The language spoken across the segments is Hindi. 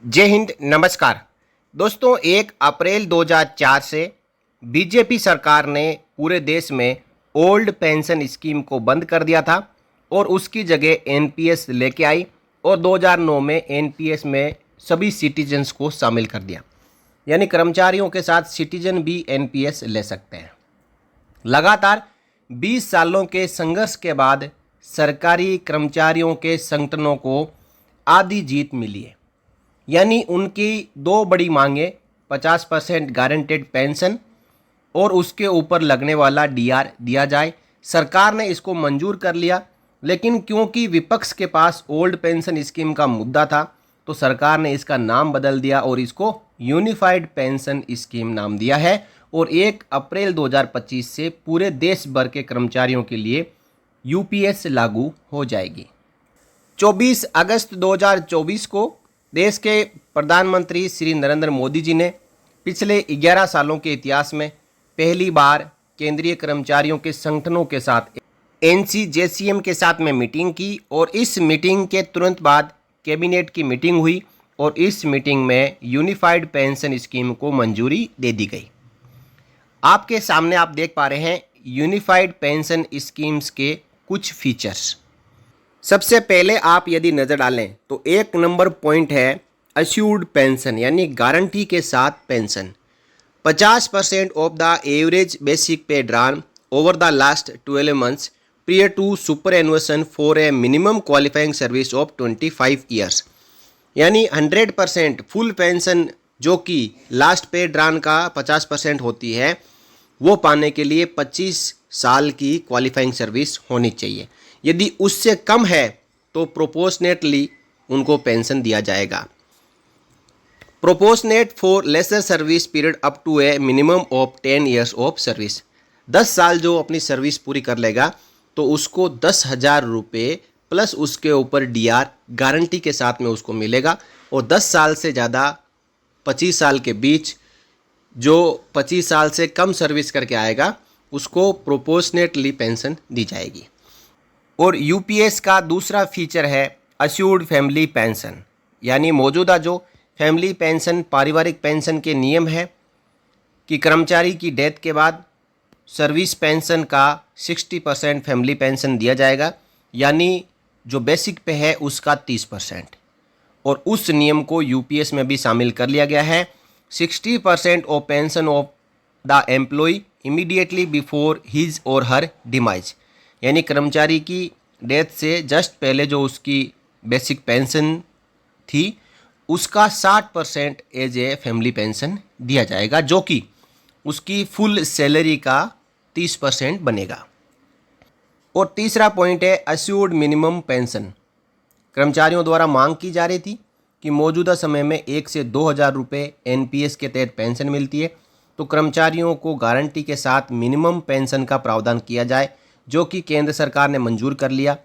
जय हिंद, नमस्कार दोस्तों। 1 अप्रैल 2004 से बीजेपी सरकार ने पूरे देश में ओल्ड पेंशन स्कीम को बंद कर दिया था और उसकी जगह एनपीएस लेके आई और 2009 में एनपीएस में सभी सिटीजन्स को शामिल कर दिया। यानी कर्मचारियों के साथ सिटीजन भी एनपीएस ले सकते हैं। लगातार 20 सालों के संघर्ष के बाद सरकारी कर्मचारियों के संगठनों को आधी जीत मिली है। यानी उनकी दो बड़ी मांगें 50% गारंटेड पेंशन और उसके ऊपर लगने वाला डीआर दिया जाए। सरकार ने इसको मंजूर कर लिया, लेकिन क्योंकि विपक्ष के पास ओल्ड पेंशन स्कीम का मुद्दा था तो सरकार ने इसका नाम बदल दिया और इसको यूनिफाइड पेंशन स्कीम नाम दिया है। और 1 अप्रैल 2025 से पूरे देश भर के कर्मचारियों के लिए यूपीएस लागू हो जाएगी। 24 अगस्त 2024 को देश के प्रधानमंत्री श्री नरेंद्र मोदी जी ने पिछले 11 सालों के इतिहास में पहली बार केंद्रीय कर्मचारियों के संगठनों के साथ एनसीजेसीएम के साथ में मीटिंग की और इस मीटिंग के तुरंत बाद कैबिनेट की मीटिंग हुई और इस मीटिंग में यूनिफाइड पेंशन स्कीम को मंजूरी दे दी गई। आपके सामने आप देख पा रहे हैं यूनिफाइड पेंशन स्कीम्स के कुछ फीचर्स। सबसे पहले आप यदि नज़र डालें तो 1 नंबर पॉइंट है अश्योर्ड पेंशन, यानी गारंटी के साथ pension. 50% of the average basic pay drawn over the last 12 months prior to superannuation for a minimum qualifying service of 25 years. यानी 100% फुल पेंशन जो कि लास्ट पे ड्रॉन का 50% होती है, वो पाने के लिए 25 साल की क्वालिफाइंग सर्विस होनी चाहिए। यदि उससे कम है तो प्रोपोर्शनेटली उनको पेंशन दिया जाएगा। Proportionate for lesser service period up to a minimum of 10 years of service. 10 साल जो अपनी सर्विस पूरी कर लेगा तो उसको 10,000 रुपये प्लस उसके ऊपर डीआर गारंटी के साथ में उसको मिलेगा। और 10 साल से ज़्यादा 25 साल के बीच जो 25 साल से कम सर्विस करके आएगा उसको प्रोपोर्शनेटली पेंशन दी जाएगी। और यूपीएस का दूसरा फीचर है अश्योर्ड फैमिली पेंशन। यानी मौजूदा जो फैमिली पेंशन पारिवारिक पेंशन के नियम है कि कर्मचारी की डेथ के बाद सर्विस पेंशन का 60% फैमिली पेंशन दिया जाएगा, यानी जो बेसिक पे है उसका 30%। और उस नियम को यूपीएस में भी शामिल कर लिया गया है। 60% of pension of the employee immediately before his or her demise. यानी कर्मचारी की डेथ से जस्ट पहले जो उसकी बेसिक पेंशन थी उसका 60% एज ए फैमिली पेंशन दिया जाएगा, जो कि उसकी फुल सैलरी का 30% बनेगा। और तीसरा पॉइंट है अश्योर्ड मिनिमम पेंशन। कर्मचारियों द्वारा मांग की जा रही थी कि मौजूदा समय में 1 से 2,000 रुपये एनपीएस के तहत पेंशन मिलती है, तो कर्मचारियों को गारंटी के साथ मिनिमम पेंशन का प्रावधान किया जाए, जो कि केंद्र सरकार ने मंजूर कर लिया।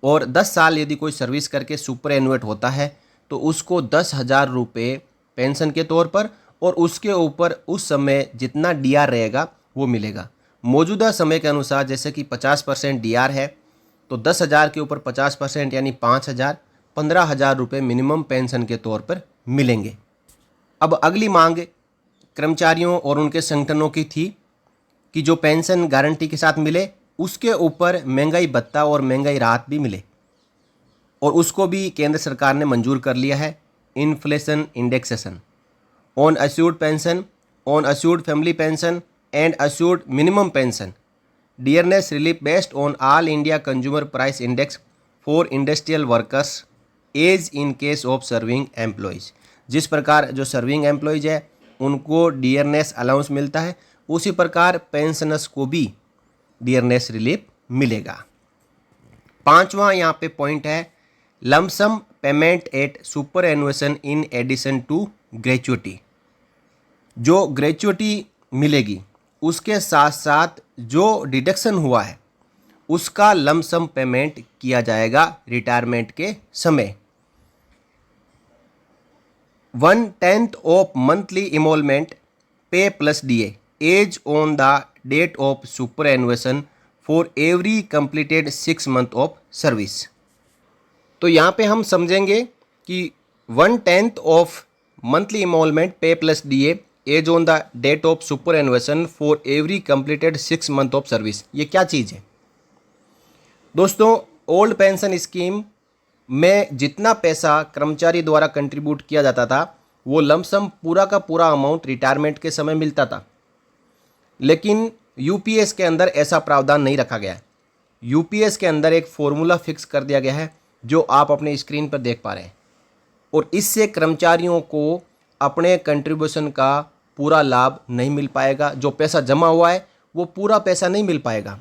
और 10 साल यदि कोई सर्विस करके सुपर एनुएट होता है तो उसको 10,000 रुपये पेंशन के तौर पर और उसके ऊपर उस समय जितना डीआर रहेगा वो मिलेगा। मौजूदा समय के अनुसार जैसे कि 50% डीआर है तो 10,000 के ऊपर 50% यानी 5,000, 15,000 रुपये मिनिमम पेंशन के तौर पर मिलेंगे। अब अगली मांग कर्मचारियों और उनके संगठनों की थी कि जो पेंशन गारंटी के साथ मिले उसके ऊपर महंगाई भत्ता और महंगाई राहत भी मिले, और उसको भी केंद्र सरकार ने मंजूर कर लिया है। Inflation indexation on assured pension, on assured family pension and assured minimum pension, dearness relief based on all India consumer price index for industrial workers as in case of serving employees. जिस प्रकार जो सर्विंग एम्प्लॉयज़ है उनको डियरनेस अलाउंस मिलता है, उसी प्रकार पेंशनर्स को भी डियरनेस रिलीफ मिलेगा। 5वां यहाँ पे पॉइंट है lump sum payment at superannuation in addition to gratuity. जो ग्रेचुटी मिलेगी उसके साथ साथ जो डिडक्शन हुआ है उसका लमसम पेमेंट किया जाएगा रिटायरमेंट के समय। 1/10 of monthly emolument pay plus DA as on the date of superannuation for every completed 6 month of service. तो यहाँ पे हम समझेंगे कि 1/10 of monthly enrollment pay plus DA age on the date of superannuation for every completed 6 month of service। ये क्या चीज़ है दोस्तों? ओल्ड पेंशन स्कीम में जितना पैसा कर्मचारी द्वारा कंट्रीब्यूट किया जाता था वो लमसम पूरा का पूरा अमाउंट रिटायरमेंट के समय मिलता था, लेकिन यूपीएस के अंदर ऐसा प्रावधान नहीं रखा गया है। यूपीएस के अंदर एक फॉर्मूला फिक्स कर दिया गया है जो आप अपने स्क्रीन पर देख पा रहे हैं, और इससे कर्मचारियों को अपने कंट्रीब्यूशन का पूरा लाभ नहीं मिल पाएगा। जो पैसा जमा हुआ है वो पूरा पैसा नहीं मिल पाएगा।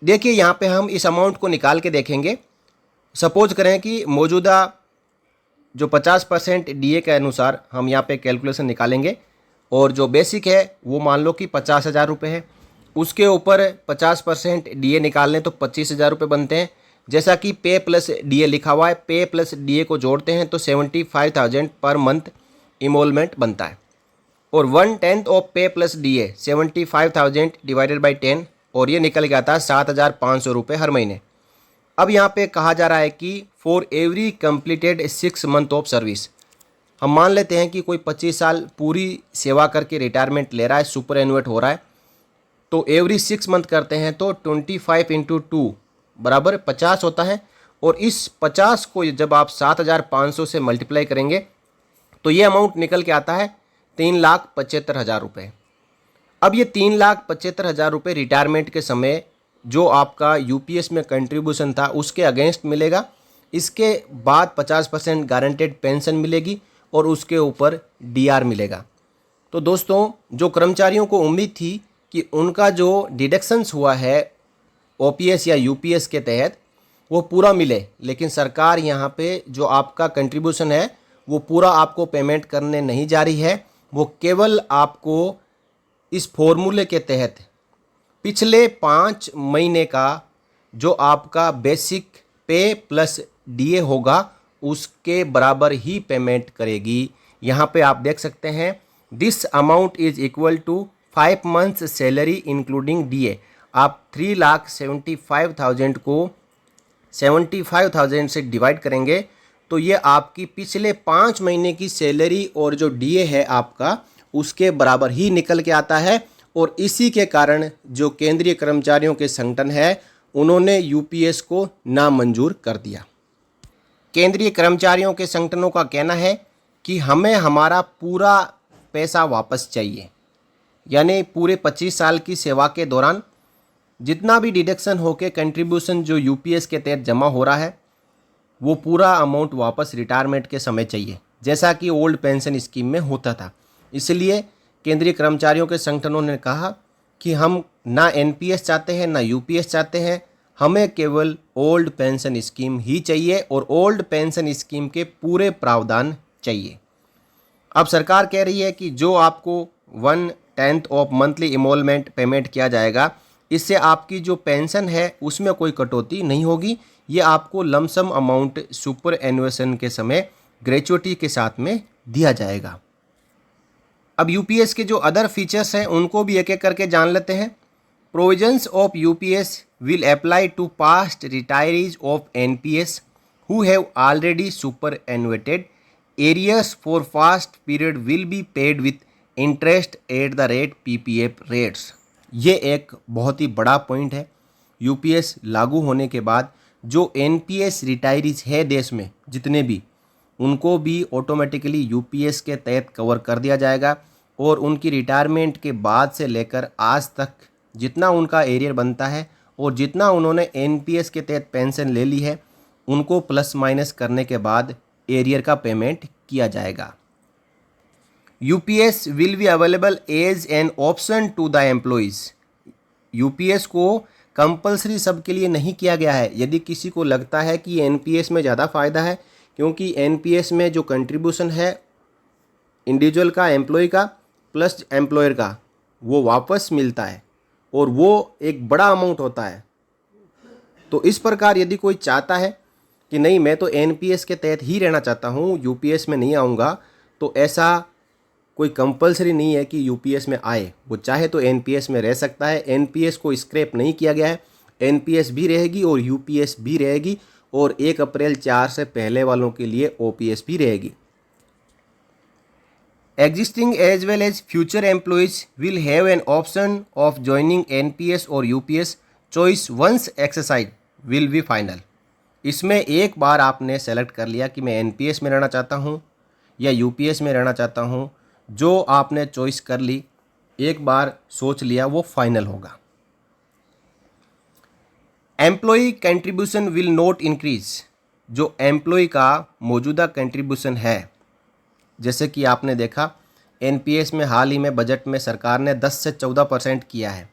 देखिए यहाँ पे हम इस अमाउंट को निकाल के देखेंगे। सपोज करें कि मौजूदा जो 50% डीए के अनुसार हम यहाँ पे कैलकुलेशन निकालेंगे, और जो बेसिक है वो मान लो कि 50,000 रुपये है, उसके ऊपर 50% डीए निकाल लें तो 25,000 रुपये बनते हैं। जैसा कि पे प्लस डीए लिखा हुआ है, पे प्लस डीए को जोड़ते हैं तो 75,000 पर मंथ इमोलमेंट बनता है, और 1/10 ऑफ पे प्लस डीए 75,000 डिवाइडेड बाई 10, और ये निकल गया था 7,500 रुपये हर महीने। अब यहाँ पे कहा जा रहा है कि for every completed 6 month of service, हम मान लेते हैं कि कोई 25 साल पूरी सेवा करके रिटायरमेंट ले रहा है, सुपर एनुएट हो रहा है, तो एवरी 6 मंथ करते हैं तो 25 इंटू 2 बराबर 50 होता है, और इस 50 को जब आप 7,500 से मल्टीप्लाई करेंगे तो ये अमाउंट निकल के आता है 3,75,000 रुपये। अब ये 3,75,000 रुपये रिटायरमेंट के समय जो आपका यूपीएस में कंट्रीब्यूशन था उसके अगेंस्ट मिलेगा। इसके बाद 50% गारंटेड पेंशन मिलेगी और उसके ऊपर डीआर मिलेगा। तो दोस्तों, जो कर्मचारियों को उम्मीद थी कि उनका जो डिडक्शंस हुआ है ओपीएस या यूपीएस के तहत वो पूरा मिले, लेकिन सरकार यहाँ पे जो आपका कंट्रीब्यूशन है वो पूरा आपको पेमेंट करने नहीं जा रही है। वो केवल आपको इस फॉर्मूले के तहत पिछले 5 महीने का जो आपका बेसिक पे प्लस डीए होगा उसके बराबर ही पेमेंट करेगी। यहाँ पे आप देख सकते हैं, this amount is equal to 5 months salary including DA. आप 3,75,000 को 75,000 से डिवाइड करेंगे तो ये आपकी पिछले 5 महीने की सैलरी और जो डीए है आपका उसके बराबर ही निकल के आता है। और इसी के कारण जो केंद्रीय कर्मचारियों के संगठन है उन्होंने यूपीएस को नामंजूर कर दिया। केंद्रीय कर्मचारियों के संगठनों का कहना है कि हमें हमारा पूरा पैसा वापस चाहिए, यानी पूरे 25 साल की सेवा के दौरान जितना भी डिडक्शन होके कंट्रीब्यूशन जो यूपीएस के तहत जमा हो रहा है वो पूरा अमाउंट वापस रिटायरमेंट के समय चाहिए, जैसा कि ओल्ड पेंशन स्कीम में होता था। इसलिए केंद्रीय कर्मचारियों के संगठनों ने कहा कि हम ना एनपीएस चाहते हैं ना यूपीएस चाहते हैं, हमें केवल ओल्ड पेंशन स्कीम ही चाहिए और ओल्ड पेंशन स्कीम के पूरे प्रावधान चाहिए। अब सरकार कह रही है कि जो आपको 1/10 ऑफ मंथली इमोलमेंट पेमेंट किया जाएगा, इससे आपकी जो पेंशन है उसमें कोई कटौती नहीं होगी। ये आपको लमसम अमाउंट सुपर एनुएशन के समय ग्रेचुइटी के साथ में दिया जाएगा। अब यूपीएस के जो अदर फीचर्स हैं उनको भी एक एक करके जान लेते हैं। Provisions of UPS will apply to past retirees of NPS who have already superannuated. Arrears for fast period will be paid with interest at the rate PPF rates. ये एक बहुत ही बड़ा पॉइंट है। यूपीएस लागू होने के बाद जो एनपीएस रिटायरीज है देश में जितने भी, उनको भी ऑटोमेटिकली यूपीएस के तहत कवर कर दिया जाएगा, और उनकी रिटायरमेंट के बाद से लेकर आज तक जितना उनका एरियर बनता है और जितना उन्होंने एनपीएस के तहत पेंशन ले ली है उनको प्लस माइनस करने के बाद एरियर का पेमेंट किया जाएगा। UPS will be available as an option to the employees. UPS को कंपलसरी सबके लिए नहीं किया गया है। यदि किसी को लगता है कि एनपीएस में ज़्यादा फ़ायदा है, क्योंकि एनपीएस में जो कंट्रीब्यूशन है इंडिविजुअल का, एम्प्लॉय का प्लस एम्प्लॉयर का, वो वापस मिलता है और वो एक बड़ा अमाउंट होता है। तो इस प्रकार यदि कोई चाहता है कि नहीं मैं तो एनपीएस के तहत ही रहना चाहता हूँ, यूपीएस में नहीं आऊँगा, तो ऐसा कोई कंपलसरी नहीं है कि यूपीएस में आए। वो चाहे तो एनपीएस में रह सकता है। एनपीएस को स्क्रैप नहीं किया गया है, एनपीएस भी रहेगी और यूपीएस भी रहेगी, और 1 अप्रैल 4 से पहले वालों के लिए ओपीएस भी रहेगी। Existing as well as future employees will have an option of joining NPS or UPS. Choice once exercised will be final. इसमें एक बार आपने सेलेक्ट कर लिया कि मैं NPS में रहना चाहता हूँ या UPS में रहना चाहता हूँ, जो आपने चॉइस कर ली, एक बार सोच लिया, वो फाइनल होगा। Employee contribution will not increase. जो एम्प्लॉई का मौजूदा कंट्रीब्यूशन है, जैसे कि आपने देखा एनपीएस में हाल ही में बजट में सरकार ने 10 से 14% किया है,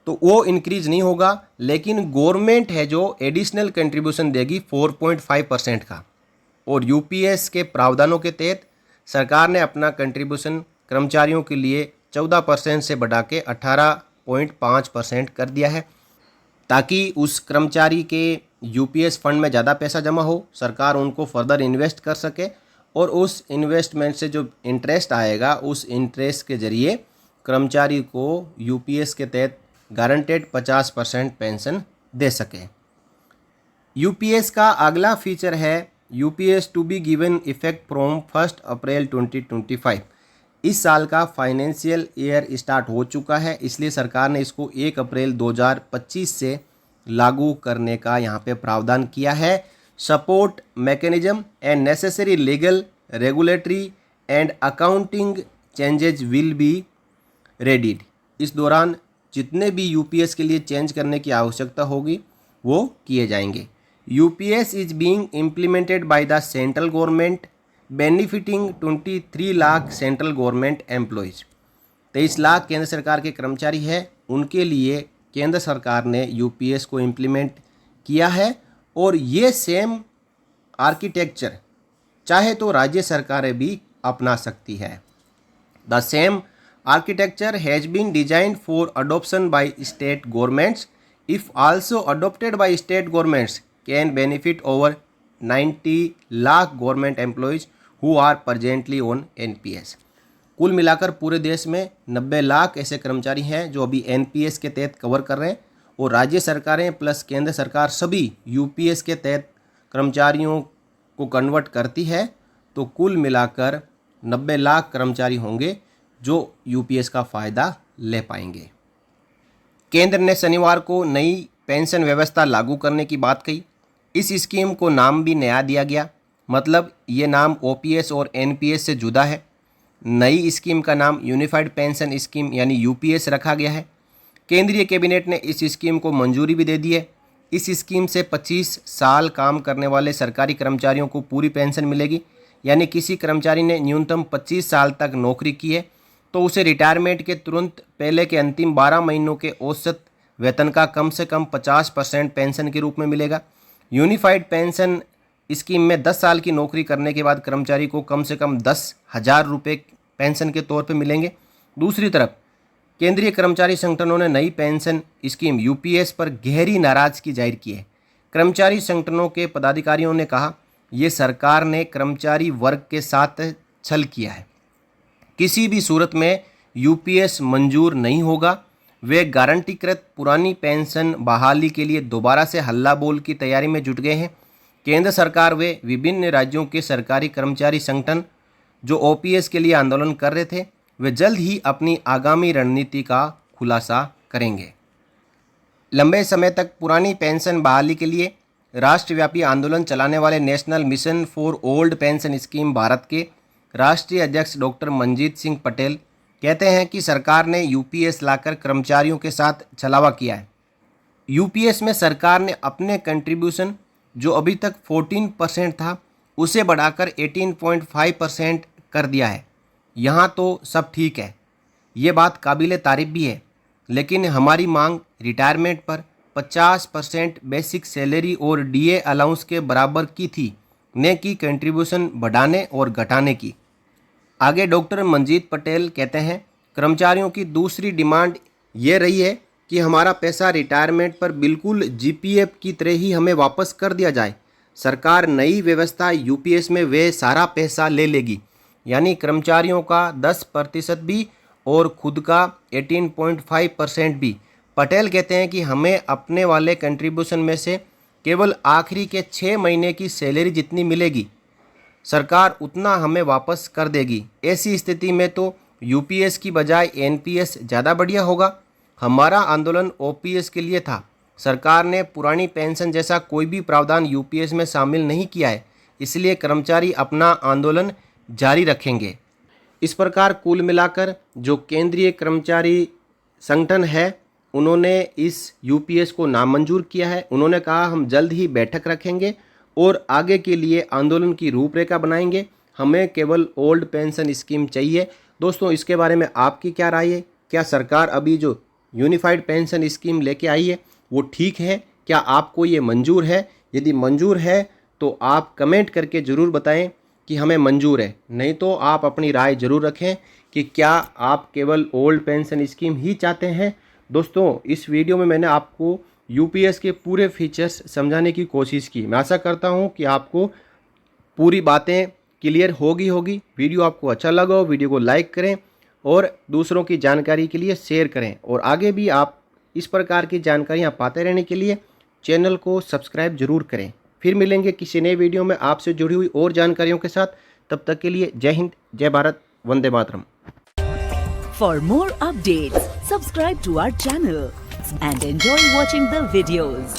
तो वो इंक्रीज नहीं होगा, लेकिन गवर्नमेंट है जो एडिशनल कंट्रीब्यूशन देगी 4.5% का। और यूपीएस के प्रावधानों के तहत सरकार ने अपना कंट्रीब्यूशन कर्मचारियों के लिए 14% से बढ़ा के 18.5% कर दिया है, ताकि उस कर्मचारी के यूपीएस फंड में ज़्यादा पैसा जमा हो, सरकार उनको फर्दर इन्वेस्ट कर सके और उस इन्वेस्टमेंट से जो इंटरेस्ट आएगा, उस इंटरेस्ट के ज़रिए कर्मचारी को यूपीएस के तहत गारंटेड 50% पेंशन दे सके। यूपीएस का अगला फीचर है UPS to be given effect from 1 April 2025। इस साल का फाइनेंशियल ईयर स्टार्ट हो चुका है, इसलिए सरकार ने इसको 1 अप्रैल 2025 से लागू करने का यहाँ पे प्रावधान किया है। Support mechanism and necessary legal, regulatory and accounting changes will be रेडीड। इस दौरान जितने भी यूपीएस के लिए चेंज करने की आवश्यकता होगी वो किए जाएंगे। UPS is being implemented by the central government, benefiting 23 lakh central government employees. 23 lakh केंद्र सरकार के कर्मचारी हैं, उनके लिए केंद्र सरकार ने यूपीएस को इम्प्लीमेंट किया है। और ये सेम आर्किटेक्चर चाहे तो राज्य सरकारें भी अपना सकती है। The same architecture has been designed for adoption by state governments, if also adopted by state governments can benefit over 90 lakh government employees who are presently on NPS. कुल मिलाकर पूरे देश में 90 लाख ऐसे कर्मचारी हैं जो अभी एनपीएस के तहत कवर कर रहे हैं, और राज्य सरकारें प्लस केंद्र सरकार सभी यूपीएस के तहत कर्मचारियों को कन्वर्ट करती है। तो कुल मिलाकर 90 लाख कर्मचारी होंगे जो यूपीएस का फ़ायदा ले पाएंगे। केंद्र ने शनिवार को नई पेंशन व्यवस्था लागू करने की बात कही। इस स्कीम को नाम भी नया दिया गया, मतलब ये नाम ओपीएस और एनपीएस से जुदा है। नई स्कीम का नाम यूनिफाइड पेंशन स्कीम यानी यूपीएस रखा गया है। केंद्रीय कैबिनेट ने इस स्कीम को मंजूरी भी दे दी है। इस स्कीम से 25 साल काम करने वाले सरकारी कर्मचारियों को पूरी पेंशन मिलेगी, यानी किसी कर्मचारी ने न्यूनतम 25 साल तक नौकरी की है तो उसे रिटायरमेंट के तुरंत पहले के अंतिम 12 महीनों के औसत वेतन का कम से कम 50% पेंशन के रूप में मिलेगा। यूनिफाइड पेंशन स्कीम में 10 साल की नौकरी करने के बाद कर्मचारी को कम से कम 10,000 रुपये पेंशन के तौर पर मिलेंगे। दूसरी तरफ केंद्रीय कर्मचारी संगठनों ने नई पेंशन स्कीम यूपीएस पर गहरी नाराजगी जाहिर की है। कर्मचारी संगठनों के पदाधिकारियों ने कहा, ये सरकार ने कर्मचारी वर्ग के साथ छल किया है। किसी भी सूरत में यूपीएस मंजूर नहीं होगा। वे गारंटीकृत पुरानी पेंशन बहाली के लिए दोबारा से हल्ला बोल की तैयारी में जुट गए हैं। केंद्र सरकार व विभिन्न राज्यों के सरकारी कर्मचारी संगठन जो ओपीएस के लिए आंदोलन कर रहे थे, वे जल्द ही अपनी आगामी रणनीति का खुलासा करेंगे। लंबे समय तक पुरानी पेंशन बहाली के लिए राष्ट्रव्यापी आंदोलन चलाने वाले national mission for old pension scheme Bharat के राष्ट्रीय अध्यक्ष डॉक्टर मंजीत सिंह पटेल कहते हैं कि सरकार ने यूपीएस लाकर कर्मचारियों के साथ छलावा किया है। यूपीएस में सरकार ने अपने कंट्रीब्यूशन जो अभी तक 14% था उसे बढ़ाकर 18.5% कर दिया है। यहाँ तो सब ठीक है, ये बात काबिले तारीफ भी है, लेकिन हमारी मांग रिटायरमेंट पर 50% बेसिक सैलरी और डीए अलाउंस के बराबर की थी, न कि कंट्रीब्यूशन बढ़ाने और घटाने की। आगे डॉक्टर मंजीत पटेल कहते हैं, कर्मचारियों की दूसरी डिमांड ये रही है कि हमारा पैसा रिटायरमेंट पर बिल्कुल जीपीएफ की तरह ही हमें वापस कर दिया जाए। सरकार नई व्यवस्था यूपीएस में वे सारा पैसा ले लेगी, यानी कर्मचारियों का 10% भी और खुद का 18.5% भी। पटेल कहते हैं कि हमें अपने वाले कंट्रीब्यूशन में से केवल आखिरी के 6 महीने की सैलरी जितनी मिलेगी सरकार उतना हमें वापस कर देगी। ऐसी स्थिति में तो यूपीएस की बजाय एनपीएस ज़्यादा बढ़िया होगा। हमारा आंदोलन ओपीएस के लिए था। सरकार ने पुरानी पेंशन जैसा कोई भी प्रावधान यूपीएस में शामिल नहीं किया है, इसलिए कर्मचारी अपना आंदोलन जारी रखेंगे। इस प्रकार कुल मिलाकर जो केंद्रीय कर्मचारी संगठन है उन्होंने इस यूपीएस को नामंजूर किया है। उन्होंने कहा हम जल्द ही बैठक रखेंगे और आगे के लिए आंदोलन की रूपरेखा बनाएंगे। हमें केवल ओल्ड पेंशन स्कीम चाहिए। दोस्तों, इसके बारे में आपकी क्या राय है? क्या सरकार अभी जो यूनिफाइड पेंशन स्कीम लेके आई है वो ठीक है? क्या आपको ये मंजूर है? यदि मंजूर है तो आप कमेंट करके ज़रूर बताएं कि हमें मंजूर है। नहीं तो आप अपनी राय ज़रूर रखें कि क्या आप केवल ओल्ड पेंशन स्कीम ही चाहते हैं। दोस्तों, इस वीडियो में मैंने आपको यूपीएस के पूरे फीचर्स समझाने की कोशिश की। मैं आशा करता हूं कि आपको पूरी बातें क्लियर होगी। वीडियो आपको अच्छा लगा हो, वीडियो को लाइक करें और दूसरों की जानकारी के लिए शेयर करें। और आगे भी आप इस प्रकार की जानकारियाँ पाते रहने के लिए चैनल को सब्सक्राइब जरूर करें। फिर मिलेंगे किसी नए वीडियो में आपसे जुड़ी हुई और जानकारियों के साथ। तब तक के लिए जय हिंद, जय Bharat, Vande Mataram. For more updates, subscribe to our channel and enjoy watching the videos.